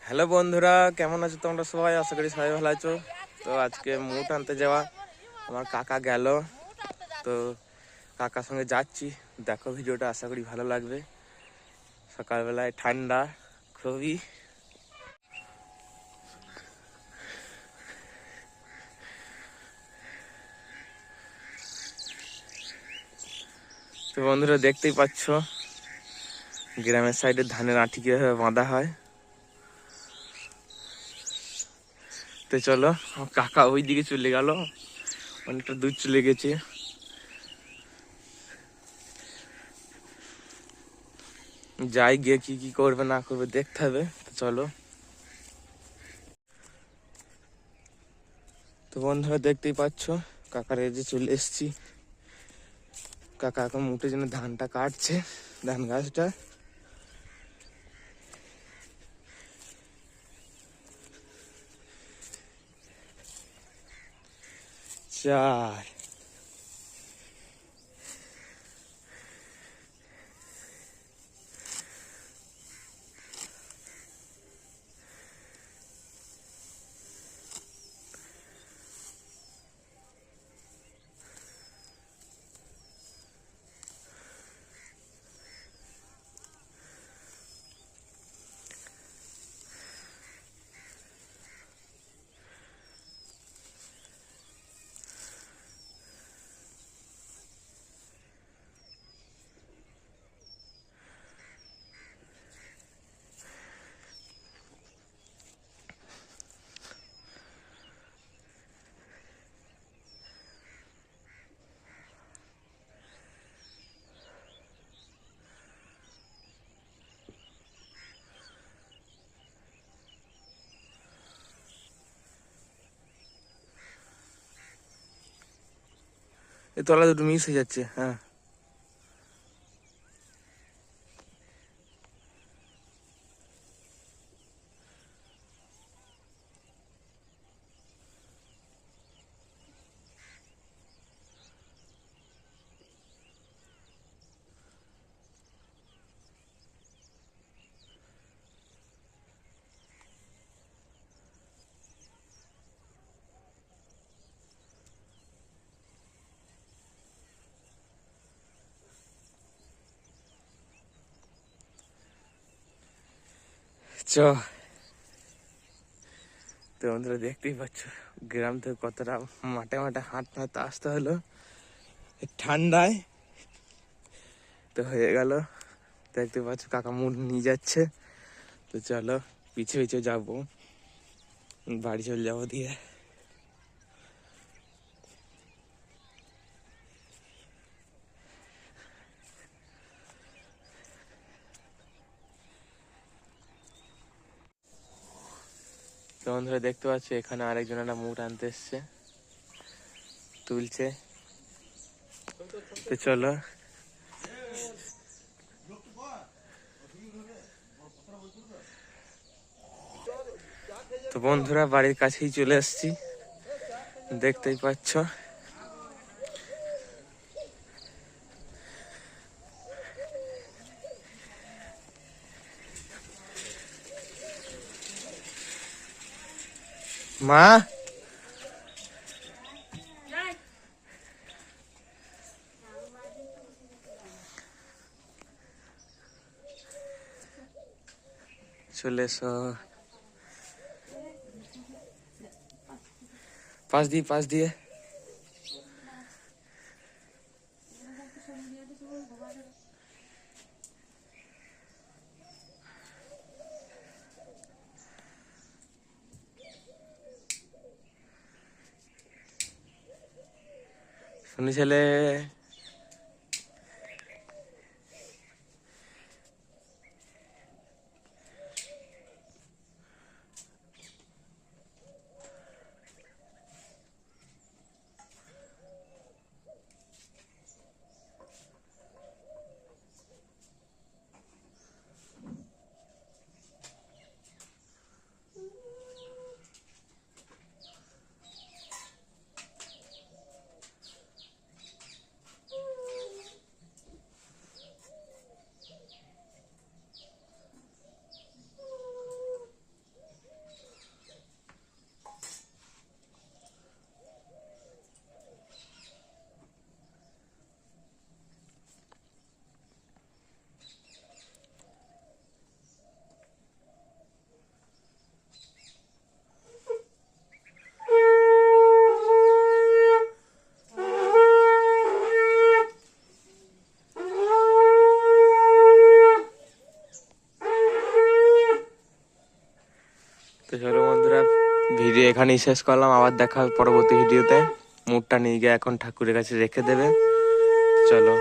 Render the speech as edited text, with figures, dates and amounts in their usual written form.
Hello বন্ধুরা, কেমন আছো তোমরা সবাই? আশা করি সবাই ভালো আছো। তো আজকে মুট আনতে যাওয়া আমার কাকা গেল, তো কাকার সঙ্গে যাচ্ছি। দেখো ভিডিওটা, আশা করি ভালো লাগবে। সকালবেলায় ঠান্ডা খুবই। তো বন্ধুরা দেখতেই পাচ্ছ গ্রামের সাইডে ধানের আঁটি কিভাবে বাঁধা হয়। তো চলো, আমার কাকা ওই দিকে চলে গেল, অনেকটা দূর চলে গেছে। যাই, গিয়ে কি কি করবে না করবে দেখতে হবে। তো চলো। তো বন্ধুরা দেখতেই পাচ্ছ কাকার এই যে চলে এসছি। কাকা এখন মুটের জন্য ধানটা কাটছে, ধান গাছটা। চার এই তলা দুটো মিস হয়ে যাচ্ছে। হ্যাঁ, চ। তো বন্ধুরা দেখতেই পাচ্ছ গ্রাম থেকে কতটা মাঠে মাঠে হাঁটতে হাঁটতে আসতে হলো এই ঠান্ডায়। তো হয়ে গেল, দেখতে পাচ্ছ কাকা মুঠ নিয়ে যাচ্ছে। তো চলো পিছে পিছে যাবো, বাড়ি চলে যাবো দিয়ে। তো বন্ধুরা দেখতে পাচ্ছ এখানে আরেকজন একটা মুঠ আনতে এসছে, তুলছে। তো চলো। তো বন্ধুরা বাড়ির কাছেই চলে এসছি, দেখতেই পাচ্ছ। মা, চলে এসো। পাশ দিয়ে পাশ দিয়ে। শুনি ছেলে। তো চলো বন্ধুরা, ভিডিও এখানেই শেষ করলাম, আবার দেখা হবে পরবর্তী ভিডিওতে। মুডটা নিয়ে গিয়ে এখন ঠাকুরের কাছে রেখে দেবে। চলো।